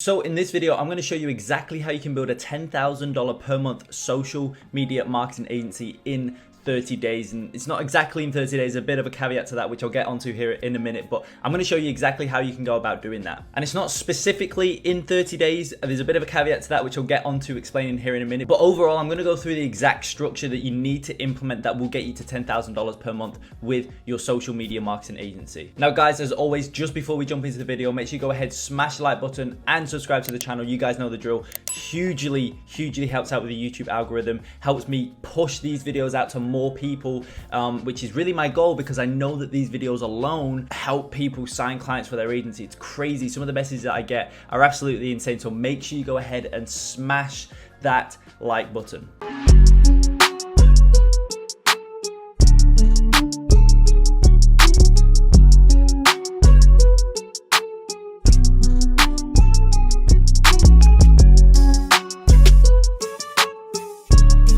So in this video, I'm going to show you exactly how you can build a $10,000 per month social media marketing agency in 30 days. And it's not exactly in 30 days, a bit of a caveat to that, which I'll get onto here in a minute, but I'm going to show you exactly how you can go about doing that. And it's not specifically in 30 days. There's a bit of a caveat to that, which I'll get onto explaining here in a minute. But overall, I'm going to go through the exact structure that you need to implement that will get you to $10,000 per month with your social media marketing agency. Now, guys, as always, just before we jump into the video, make sure you go ahead, smash the like button and subscribe to the channel. You guys know the drill. Hugely helps out with the YouTube algorithm, helps me push these videos out to more people, which is really my goal, because I know that these videos alone help people sign clients for their agency. It's crazy. Some of the messages that I get are absolutely insane. So make sure you go ahead and smash that like button.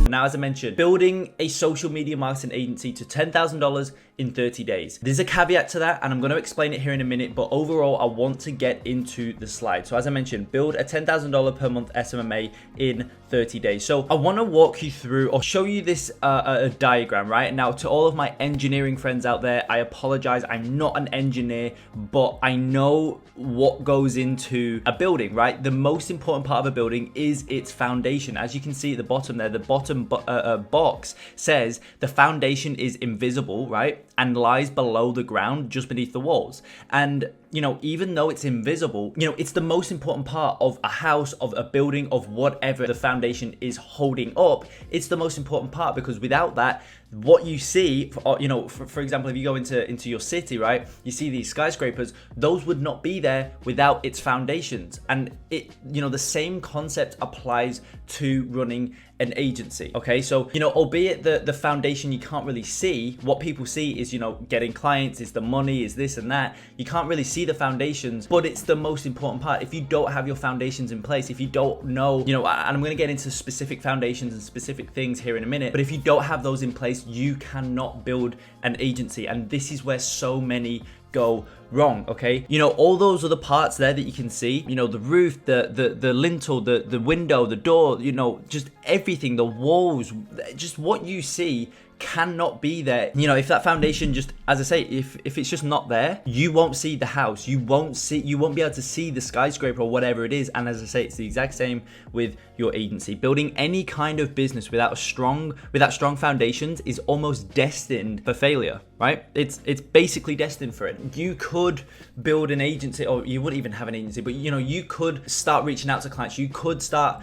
Now, as I mentioned, building a social media marketing agency to $10,000 in 30 days. There's a caveat to that, and I'm going to explain it here in a minute, but overall, I want to get into the slide. So as I mentioned, build a $10,000 per month SMMA in 30 days. So I want to walk you through or show you this a diagram, right? Now, to all of my engineering friends out there, I apologize. I'm not an engineer, but I know what goes into a building, right? The most important part of a building is its foundation. As you can see at the bottom there, the bottom box says the foundation is invisible, right? And lies below the ground, just beneath the walls. And, you know, even though it's invisible, you know, it's the most important part of a house, of a building, of whatever the foundation is holding up. It's the most important part, because without that, what you see, you know, for example, if you go into your city, right, you see these skyscrapers, those would not be there without its foundations. And it, you know, the same concept applies to running an agency. Okay, so, you know, albeit the foundation you can't really see, what people see is, you know, getting clients, is the money, is this and that. You can't really see the foundations, but it's the most important part. If you don't have your foundations in place, if you don't know, you know, and I'm going to get into specific foundations and specific things here in a minute, but if you don't have those in place, you cannot build an agency. And this is where so many go wrong. Okay, you know, all those other parts there that you can see, you know, the roof, the lintel, the window, the door, you know, just everything, the walls, just what you see cannot be there. You know, if that foundation, just as I say, if it's just not there, you won't see the house, you won't be able to see the skyscraper or whatever it is. And as I say, it's the exact same with your agency. Building any kind of business without strong foundations is almost destined for failure, right? It's basically destined for it. You could build an agency, or you wouldn't even have an agency, but you know, you could start reaching out to clients, you could start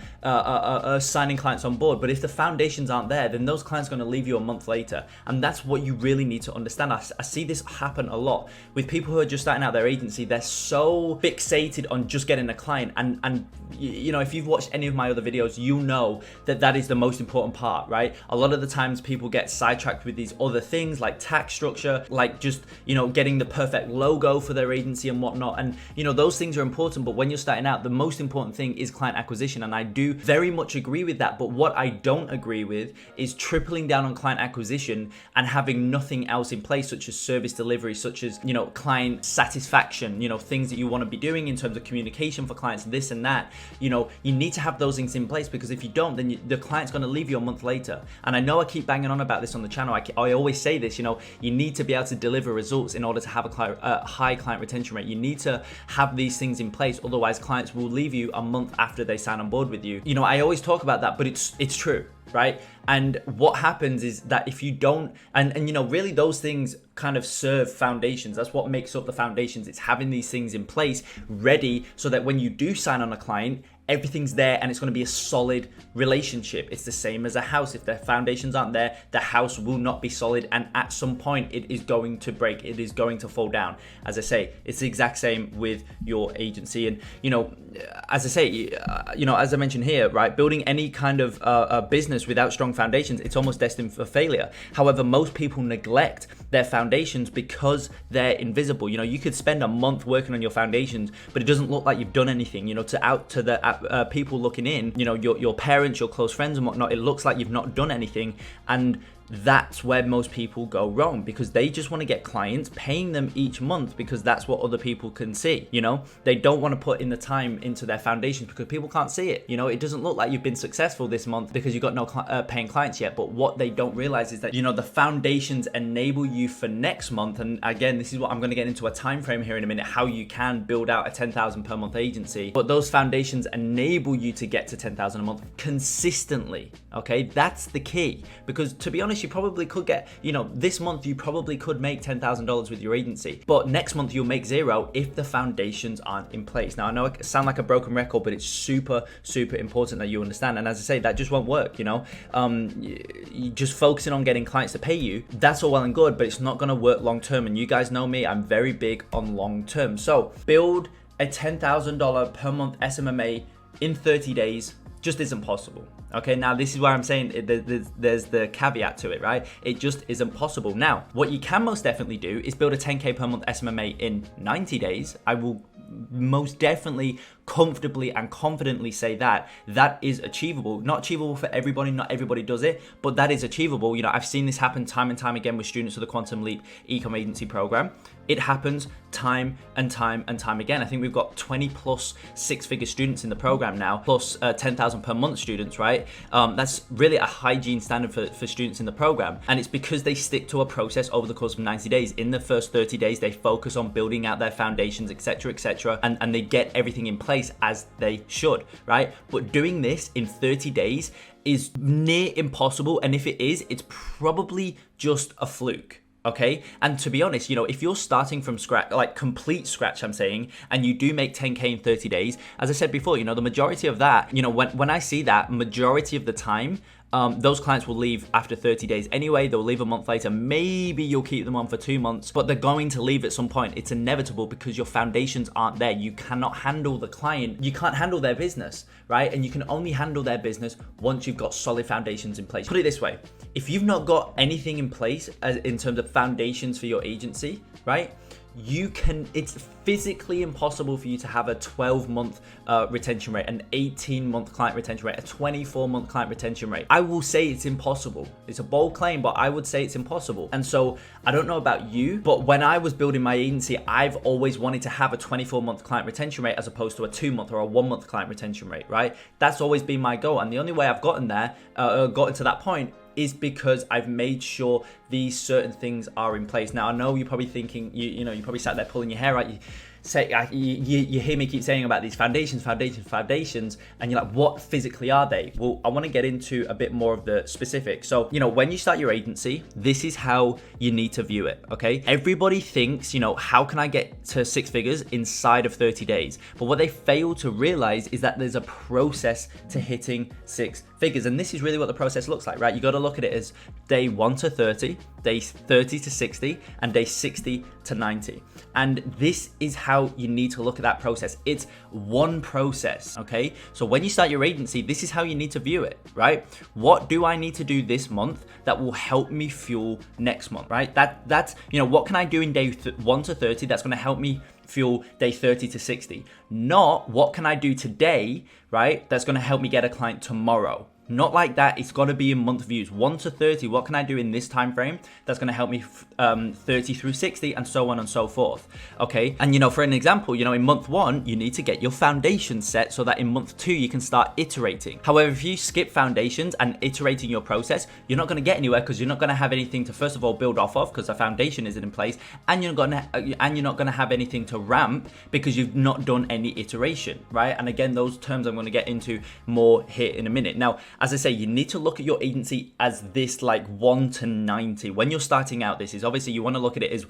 signing clients on board, but if the foundations aren't there, then those clients are going to leave you a month later. And that's what you really need to understand. I see this happen a lot with people who are just starting out their agency. They're so fixated on just getting a client, and you know, if you've watched any of my other videos, you know that is the most important part, right? A lot of the times people get sidetracked with these other things like tax structure, like just, you know, getting the perfect logo for their agency and whatnot. And, you know, those things are important, but when you're starting out, the most important thing is client acquisition. And I do very much agree with that. But what I don't agree with is tripling down on client acquisition and having nothing else in place, such as service delivery, such as, you know, client satisfaction, you know, things that you want to be doing in terms of communication for clients, this and that. You know, you need to have those things in place, because if you don't, then the client's going to leave you a month later. And I know I keep banging on about this on the channel. I always say this, you know, you need to be able to deliver results in order to have a high client retention rate. You need to have these things in place, otherwise clients will leave you a month after they sign on board with you. You know, I always talk about that, but it's true, right? And what happens is that if you don't, and you know, really those things kind of serve foundations. That's what makes up the foundations. It's having these things in place ready, so that when you do sign on a client, everything's there and it's going to be a solid relationship. It's the same as a house. If the foundations aren't there, the house will not be solid, and at some point it is going to break, it is going to fall down. As I say, it's the exact same with your agency. And, you know, as I say, you know, as I mentioned here, right, building any kind of a business without strong foundations, it's almost destined for failure. However, most people neglect their foundations because they're invisible. You know, you could spend a month working on your foundations, but it doesn't look like you've done anything. You know, to the people looking in, you know, your parents, your close friends and whatnot, it looks like you've not done anything. And that's where most people go wrong, because they just want to get clients, paying them each month because that's what other people can see. They don't want to put in the time into their foundations because people can't see it. It doesn't look like you've been successful this month because you've got no paying clients yet. But what they don't realize is that the foundations enable you for next month. And again, this is what I'm going to get into a time frame here in a minute, how you can build out a 10,000 per month agency. But those foundations enable you to get to 10,000 a month consistently. Okay, that's the key, because to be honest, you probably could get, this month you probably could make $10,000 with your agency, but next month you'll make zero if the foundations aren't in place. Now, I know I sound like a broken record, but it's super, super important that you understand. And as I say, that just won't work. You just focusing on getting clients to pay you, that's all well and good, but it's not going to work long term. And you guys know me, I'm very big on long term. So build a $10,000 per month SMMA in 30 days just isn't possible. Okay, now this is where I'm saying there's the caveat to it, right? It just isn't possible. Now, what you can most definitely do is build a 10K per month SMMA in 90 days. I will most definitely comfortably and confidently say that is achievable. Not achievable for everybody, not everybody does it, but that is achievable. I've seen this happen time and time again with students of the Quantum Leap Ecom Agency program. It happens time and time and time again. I think we've got 20 plus six-figure students in the program now, plus 10,000 per month students, right? That's really a hygiene standard for students in the program. And it's because they stick to a process over the course of 90 days. In the first 30 days, they focus on building out their foundations, etc., and they get everything in place as they should, right? But doing this in 30 days is near impossible. And if it is, it's probably just a fluke. Okay. And to be honest, if you're starting from scratch, like complete scratch, I'm saying, and you do make 10K in 30 days, as I said before, the majority of that, when I see that, majority of the time, those clients will leave after 30 days anyway. They'll leave a month later. Maybe you'll keep them on for 2 months, but they're going to leave at some point. It's inevitable because your foundations aren't there. You cannot handle the client. You can't handle their business, right? And you can only handle their business once you've got solid foundations in place. Put it this way. If you've not got anything in place in terms of foundations for your agency, right? It's physically impossible for you to have a 12-month retention rate, an 18-month client retention rate, a 24-month client retention rate. I will say it's impossible. It's a bold claim, but I would say it's impossible. And so I don't know about you, but when I was building my agency, I've always wanted to have a 24-month client retention rate as opposed to a 2-month or a 1-month client retention rate, right? That's always been my goal. And the only way I've gotten there, gotten to that point, is because I've made sure these certain things are in place. Now, I know you're probably thinking, you probably sat there pulling your hair out. You hear me keep saying about these foundations, and you're like, what physically are they? Well, I want to get into a bit more of the specifics. So, when you start your agency, this is how you need to view it, okay? Everybody thinks, how can I get to 6 figures inside of 30 days? But what they fail to realize is that there's a process to hitting 6 figures. And this is really what the process looks like, right? You got to look at it as day 1 to 30, day 30 to 60, and day 60 to 90. And this is how you need to look at that process. It's one process, okay? So when you start your agency, this is how you need to view it, right? What do I need to do this month that will help me fuel next month, right? That's what can I do in day 1 to 30 that's going to help me fuel day 30 to 60? Not what can I do today, right? That's going to help me get a client tomorrow. Not like that. It's got to be in month views. 1 to 30, what can I do in this time frame that's going to help me 30 through 60, and so on and so forth. Okay. And for an example, in month 1, you need to get your foundation set so that in month 2 you can start iterating. However, if you skip foundations and iterating your process, you're not going to get anywhere, because you're not going to have anything to, first of all, build off of, because the foundation isn't in place, and you're not going to have anything to ramp because you've not done any iteration, right? And again, those terms I'm going to get into more here in a minute. Now, as I say, you need to look at your agency as this, like 1 to 90. When you're starting out, this is obviously, you want to look at it as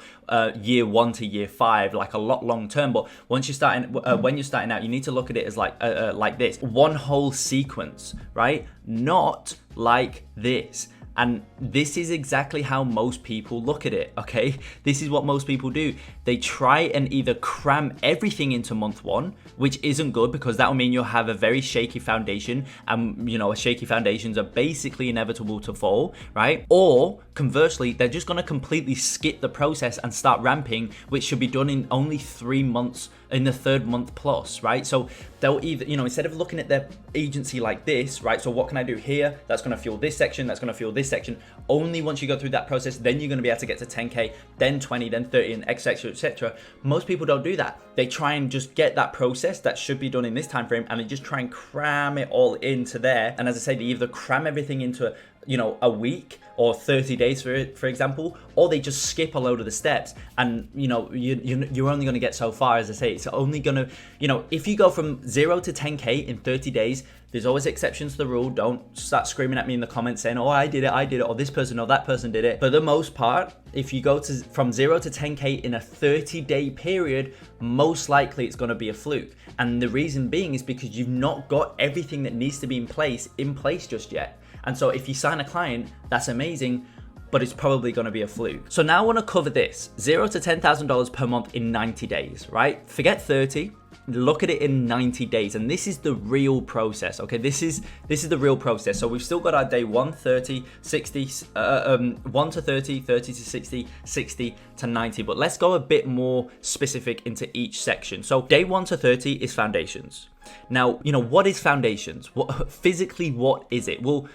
year 1 to year 5, like a lot long term. But once you're starting, when you're starting out, you need to look at it as like this, one whole sequence, right? Not like this. And this is exactly how most people look at it, okay? This is what most people do. they try and either cram everything into month one, which isn't good because that will mean you'll have a very shaky foundation, and you know, shaky foundations are basically inevitable to fall, right? Or conversely, they're just going to completely skip the process and start ramping, which should be done in only 3 months, in the 3rd month plus, right? So they'll either, you know, instead of looking at their agency like this, right? So what can I do here? That's going to fuel this section. That's going to fuel this section. Only once you go through that process, then you're going to be able to get to 10K, then 20, then 30, and etc., etc. Most people don't do that. They try and just get that process that should be done in this time frame, and they just try and cram it all into there. And as I say, they either cram everything into, you know, a week or 30 days for example, or they just skip a load of the steps, and you know, you're only going to get so far. As I say, it's only going to, you know, if you go from 0 to 10K in 30 days, there's always exceptions to the rule. Don't start screaming at me in the comments saying, oh, I did it, or this person or that person did it. For the most part, if you go from 0 to 10K in a 30-day period, most likely it's going to be a fluke. And the reason being is because you've not got everything that needs to be in place just yet. And so if you sign a client, that's amazing, but it's probably going to be a fluke. So now I want to cover this, $0 to $10,000 per month in 90 days, right? Forget 30, look at it in 90 days. And this is the real process, okay? This is the real process. So we've still got our day 1, 30, 60, 1 to 30, 30 to 60, 60 to 90. But let's go a bit more specific into each section. So day 1 to 30 is foundations. Now, you know, what is foundations? Physically, what is it? Well,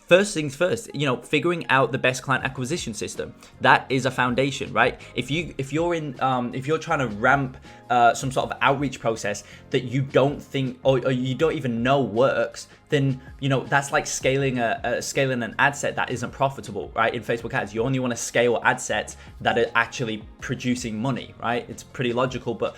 first things first, you know, figuring out the best client acquisition system. That is a foundation, right? If you're trying to ramp some sort of outreach process that you don't think or you don't even know works, then you know that's like scaling an ad set that isn't profitable, right? In Facebook ads, you only want to scale ad sets that are actually producing money, right? It's pretty logical, but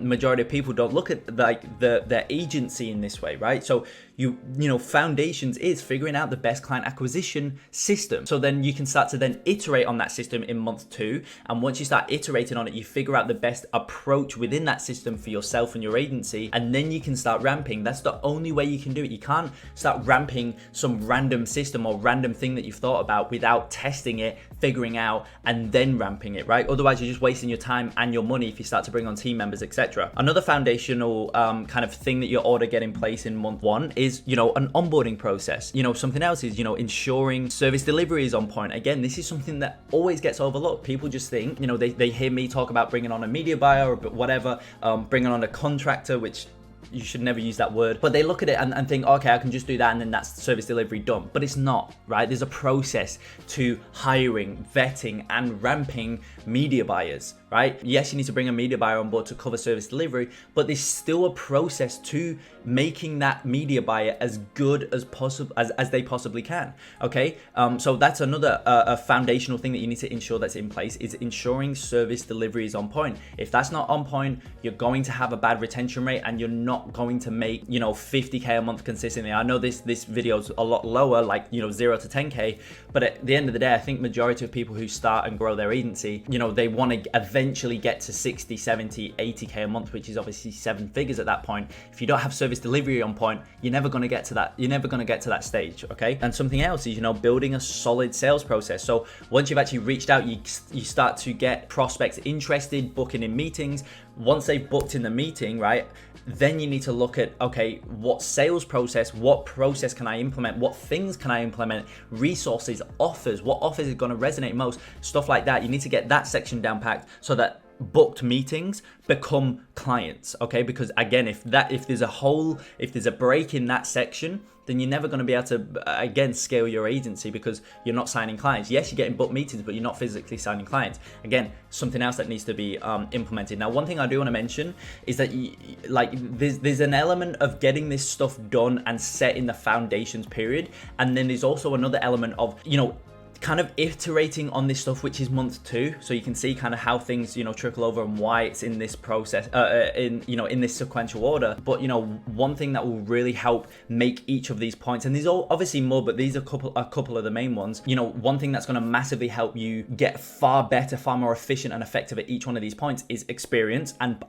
majority of people don't look at like their agency in this way, right? So you know, foundations is figuring out the best client acquisition system. So then you can start to then iterate on that system in month 2, and once you start iterating on it, you figure out the best approach within that system for yourself and your agency, and then you can start ramping. That's the only way you can do it. You can't start ramping some random system or random thing that you've thought about without testing it, figuring out, and then ramping it, right? Otherwise, you're just wasting your time and your money if you start to bring on team members, etc. Another foundational kind of thing that you ought to get in place in month 1 is, you know, an onboarding process. You know, something else is, you know, ensuring service delivery is on point. Again, this is something that always gets overlooked. People just think, you know, they hear me talk about bringing on a media buyer or whatever, bringing on a contractor, which you should never use that word, but they look at it and think, okay, I can just do that and then that's service delivery done. But it's not, right? There's a process to hiring, vetting, and ramping media buyers, right? Yes, you need to bring a media buyer on board to cover service delivery, but there's still a process to making that media buyer as good as possible as they possibly can. Okay, so that's another a foundational thing that you need to ensure that's in place, is ensuring service delivery is on point. If that's not on point, you're going to have a bad retention rate and you're not going to make, you know, 50K a month consistently. I know this video is a lot lower, like, you know, 0 to 10K, but at the end of the day, I think majority of people who start and grow their agency, you know, they want to eventually get to 60, 70, 80K a month, which is obviously 7 figures at that point. If you don't have service delivery on point, you're never going to get to that. You're never going to get to that stage, okay? And something else is, you know, building a solid sales process. So once you've actually reached out, you start to get prospects interested, booking in meetings. Once they've booked in the meeting, right, then you need to look at, okay, what sales process, what process can I implement? What things can I implement? Resources, offers, what offers are going to resonate most? Stuff like that. You need to get that section down packed so that booked meetings become clients, okay? Because again, if there's a break in that section, then you're never going to be able to, again, scale your agency because you're not signing clients. Yes, you're getting booked meetings, but you're not physically signing clients. Again, something else that needs to be implemented. Now, one thing I do want to mention is that there's an element of getting this stuff done and set in the foundations period. And then there's also another element of, you know, kind of iterating on this stuff, which is month 2, so you can see kind of how things, you know, trickle over and why it's in this process, in this sequential order. But you know, one thing that will really help make each of these points, and there's obviously more, but these are a couple of the main ones. You know, one thing that's going to massively help you get far better, far more efficient and effective at each one of these points is experience, and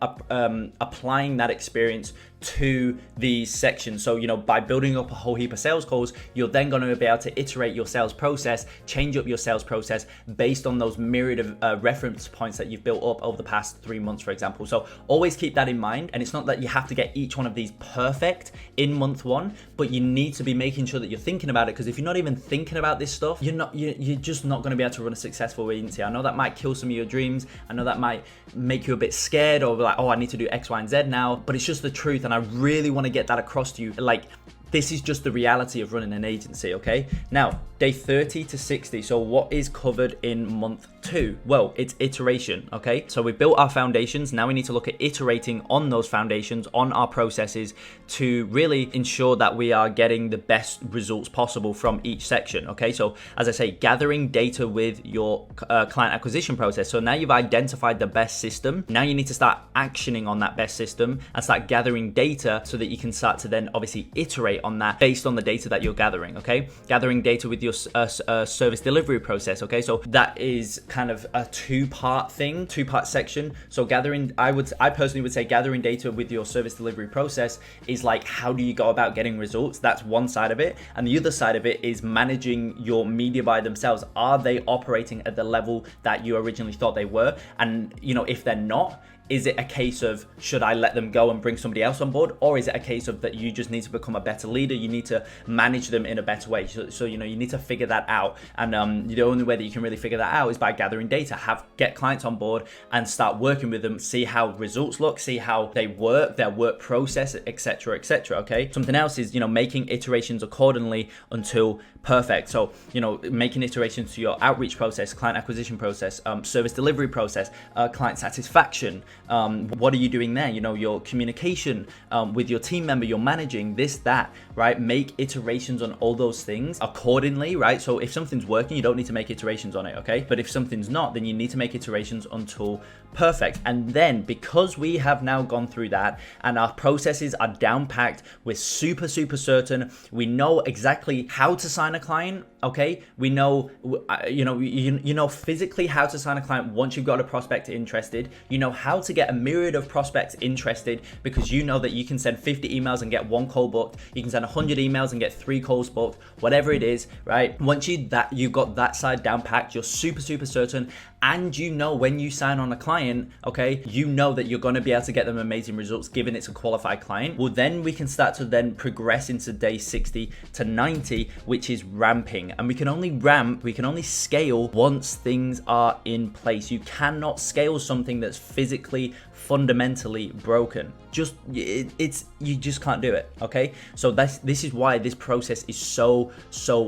applying that experience to these sections. So, you know, by building up a whole heap of sales calls, you're then going to be able to iterate your sales process, change change up your sales process based on those myriad of reference points that you've built up over the past 3 months, for example. So always keep that in mind. And it's not that you have to get each one of these perfect in month 1, but you need to be making sure that you're thinking about it, because if you're not even thinking about this stuff, you're just not going to be able to run a successful agency. I know that might kill some of your dreams. I know that might make you a bit scared, or like, oh, I need to do X, Y, and Z now, but it's just the truth. And I really want to get that across to you. Like, this is just the reality of running an agency, okay? Now, day 30 to 60. So what is covered in month 2? Well, it's iteration, okay? So we built our foundations. Now we need to look at iterating on those foundations, on our processes, to really ensure that we are getting the best results possible from each section, okay? So as I say, gathering data with your client acquisition process. So now you've identified the best system. Now you need to start actioning on that best system and start gathering data so that you can start to then obviously iterate on that based on the data that you're gathering, okay? Gathering data with your service delivery process, okay? So that is kind of a two-part section. So I personally would say gathering data with your service delivery process is like, how do you go about getting results? That's one side of it. And the other side of it is managing your media buyer themselves. Are they operating at the level that you originally thought they were? And if they're not, is it a case of, should I let them go and bring somebody else on board? Or is it a case of that you just need to become a better leader? You need to manage them in a better way. So you need to figure that out. And the only way that you can really figure that out is by gathering data, get clients on board and start working with them, see how results look, see how they work, their work process, etc., okay? Something else is, making iterations accordingly until perfect. So, making iterations to your outreach process, client acquisition process, service delivery process, client satisfaction. What are you doing there? Your communication with your team member, you're managing this, that, right? Make iterations on all those things accordingly, right? So if something's working, you don't need to make iterations on it, okay? But if something's not, then you need to make iterations until perfect. And then because we have now gone through that and our processes are down packed, we're super certain, we know exactly how to sign a client, okay? We know, physically how to sign a client once you've got a prospect interested. You know how to get a myriad of prospects interested, because you know that you can send 50 emails and get 1 call booked. You can send 100 emails and get 3 calls booked, whatever it is, right? Once you've got that side down packed, you're super certain, and when you sign on a client, okay, that you're going to be able to get them amazing results given it's a qualified client. Well, then we can start to then progress into day 60 to 90, which is ramping. And we can only scale once things are in place. You cannot scale something that's physically, fundamentally broken. You just can't do it, okay? So this is why this process is so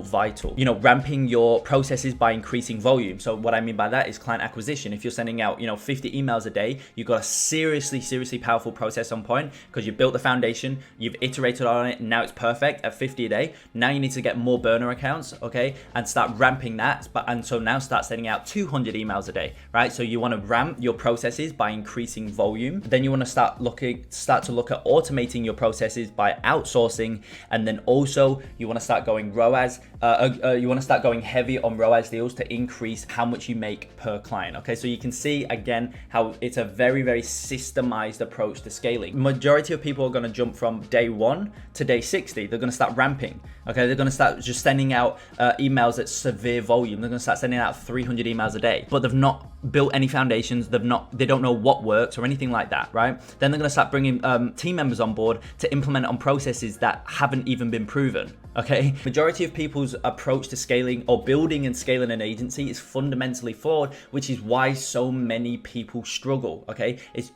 vital. Ramping your processes by increasing volume. So what I mean by that is client acquisition. If you're sending out 50 emails a day, you've got a seriously powerful process on point, because you built the foundation, you've iterated on it, and now it's perfect at 50 a day. Now you need to get more burner accounts, okay, and start ramping that. And so now start sending out 200 emails a day, right? So you want to ramp your processes by increasing volume. Then you want to start to look at automating your processes by outsourcing. And then also you want to start going ROAS. You want to start going heavy on ROAS deals to increase how much you make per client. Okay, so you can see again how it's a very systemized approach to scaling. Majority of people are going to jump from day 1 to day 60. They're going to start ramping. Okay, they're going to start just sending out emails at severe volume. They're going to start sending out 300 emails a day, but they've not built any foundations. They don't know what works or anything like that, right? Then they're going to start bringing team members on board to implement on processes that haven't even been proven. Okay, majority of people's approach to scaling or building and scaling an agency is fundamentally flawed, which is why so many people struggle. Okay, it's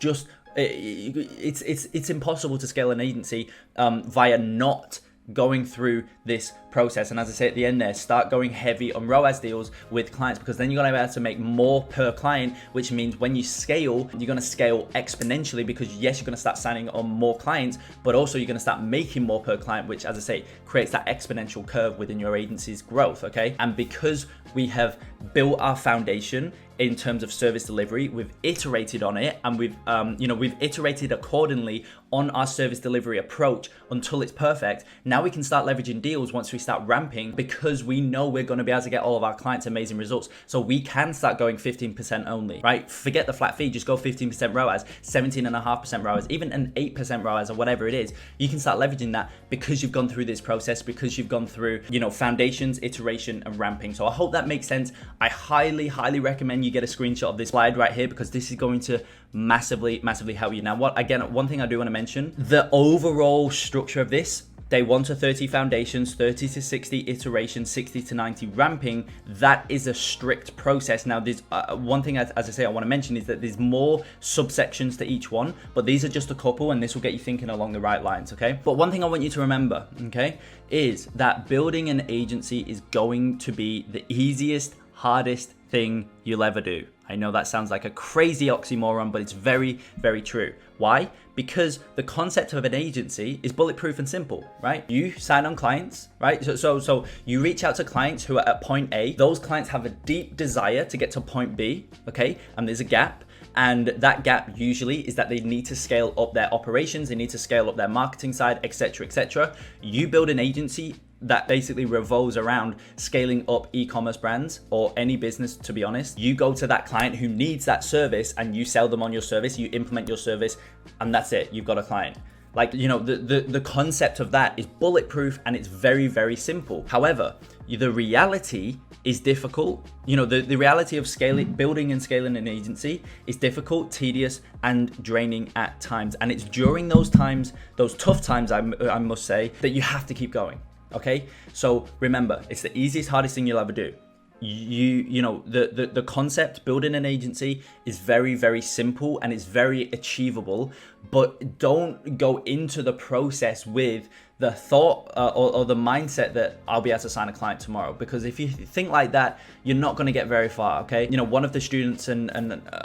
impossible to scale an agency via not going through this process. And as I say at the end there, start going heavy on ROAS deals with clients, because then you're going to be able to make more per client, which means when you scale, you're going to scale exponentially, because yes, you're going to start signing on more clients, but also you're going to start making more per client, which, as I say, creates that exponential curve within your agency's growth. Okay, and because we have built our foundation, in terms of service delivery. We've iterated on it, and we've iterated accordingly on our service delivery approach until it's perfect. Now we can start leveraging deals once we start ramping, because we know we're going to be able to get all of our clients amazing results. So we can start going 15% only, right? Forget the flat fee, just go 15% ROAS, 17.5% ROAS, even an 8% ROAS or whatever it is. You can start leveraging that because you've gone through this process, because you've gone through, foundations, iteration, and ramping. So I hope that makes sense. I highly, highly recommend you get a screenshot of this slide right here, because this is going to massively help you. Now, one thing I do want to mention, the overall structure of this: day 1 to 30 foundations, 30 to 60 iteration, 60 to 90 ramping. That is a strict process. Now, there's one thing, as I say, I want to mention is that there's more subsections to each one, but these are just a couple, and this will get you thinking along the right lines, okay? But one thing I want you to remember, okay, is that building an agency is going to be the easiest, hardest thing you'll ever do. I know that sounds like a crazy oxymoron, but it's very, very true. Why? Because the concept of an agency is bulletproof and simple, right? You sign on clients, right? So you reach out to clients who are at point A. Those clients have a deep desire to get to point B, okay? And there's a gap. And that gap usually is that they need to scale up their operations, they need to scale up their marketing side, etc., etc. You build an agency that basically revolves around scaling up e-commerce brands, or any business, to be honest. You go to that client who needs that service and you sell them on your service, you implement your service, and that's it, you've got a client. Like, the concept of that is bulletproof, and it's very, very simple. However, the reality is difficult. The reality of building and scaling an agency is difficult, tedious, and draining at times. And it's during those times, those tough times, I must say, that you have to keep going. Okay, so remember, it's the easiest, hardest thing you'll ever do. The concept, building an agency, is very, very simple, and it's very achievable, but don't go into the process with the thought or the mindset that I'll be able to sign a client tomorrow, because if you think like that, you're not going to get very far. Okay, one of the students, and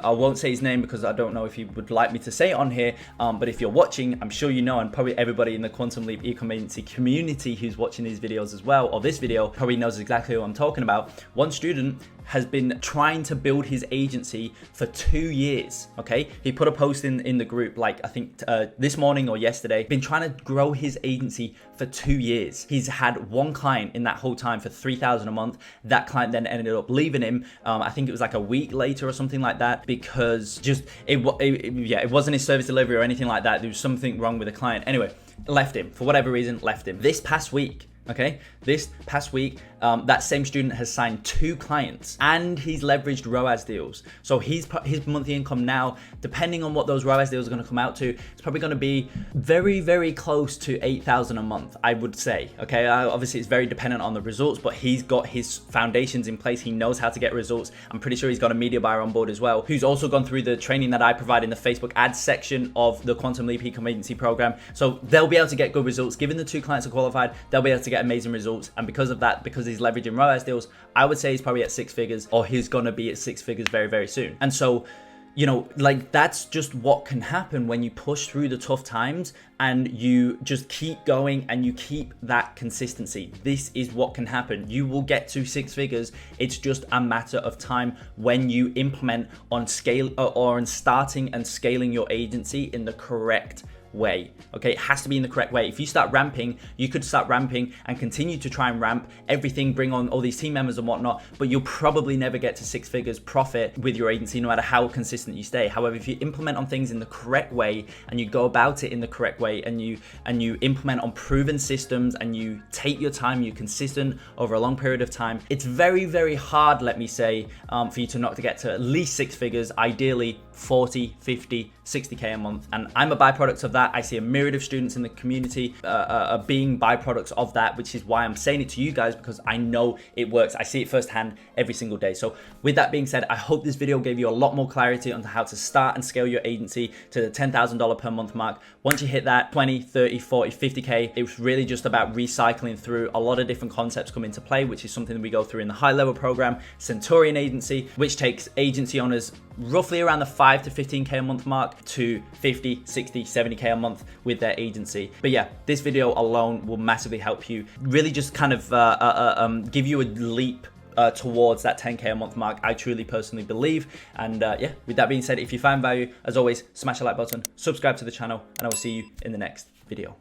I won't say his name because I don't know if he would like me to say it on here, but if you're watching, I'm sure you know, and probably everybody in the Quantum Leap e-commerce agency community who's watching these videos as well, or this video, probably knows exactly who I'm talking about. One student has been trying to build his agency for 2 years, okay? He put a post in the group, like I think this morning or yesterday, been trying to grow his agency for 2 years. He's had one client in that whole time for $3,000 a month. That client then ended up leaving him. I think it was like a week later or something like that, because just, it wasn't his service delivery or anything like that. There was something wrong with the client. Anyway, left him, for whatever reason, left him. This past week, that same student has signed 2 clients, and he's leveraged ROAS deals. So his monthly income now, depending on what those ROAS deals are going to come out to, it's probably going to be very, very close to $8,000 a month, I would say. Okay, obviously it's very dependent on the results, but he's got his foundations in place. He knows how to get results. I'm pretty sure he's got a media buyer on board as well, who's also gone through the training that I provide in the Facebook ads section of the Quantum Leap e-commerce agency program. So they'll be able to get good results. Given the 2 clients are qualified, they'll be able to get amazing results. And because of that, because he's leveraging ROAS deals, I would say he's probably at 6 figures, or he's gonna be at 6 figures very, very soon. And so, that's just what can happen when you push through the tough times and you just keep going and you keep that consistency. This is what can happen. You will get to 6 figures. It's just a matter of time when you implement on scale or on starting and scaling your agency in the correct way. Okay, it has to be in the correct way. If you start ramping, you could start ramping and continue to try and ramp everything, bring on all these team members and whatnot, but you'll probably never get to 6 figures profit with your agency, no matter how consistent you stay. However, if you implement on things in the correct way and you go about it in the correct way, and you implement on proven systems, and you take your time, you're consistent over a long period of time, it's very, very hard, let me say, for you to not to get to at least 6 figures, ideally 40, 50, 60K a month. And I'm a byproduct of that. I see a myriad of students in the community being byproducts of that, which is why I'm saying it to you guys, because I know it works. I see it firsthand every single day. So with that being said, I hope this video gave you a lot more clarity on how to start and scale your agency to the $10,000 per month mark. Once you hit that 20, 30, 40, 50K, it was really just about recycling through a lot of different concepts come into play, which is something that we go through in the high level program, Centurion Agency, which takes agency owners roughly around the 5 to 15K a month mark to 50, 60, 70K a month with their agency. But yeah, this video alone will massively help you really just kind of give you a leap towards that 10K a month mark. I truly personally believe. And yeah, with that being said, if you find value, as always, smash the like button, subscribe to the channel, and I will see you in the next video.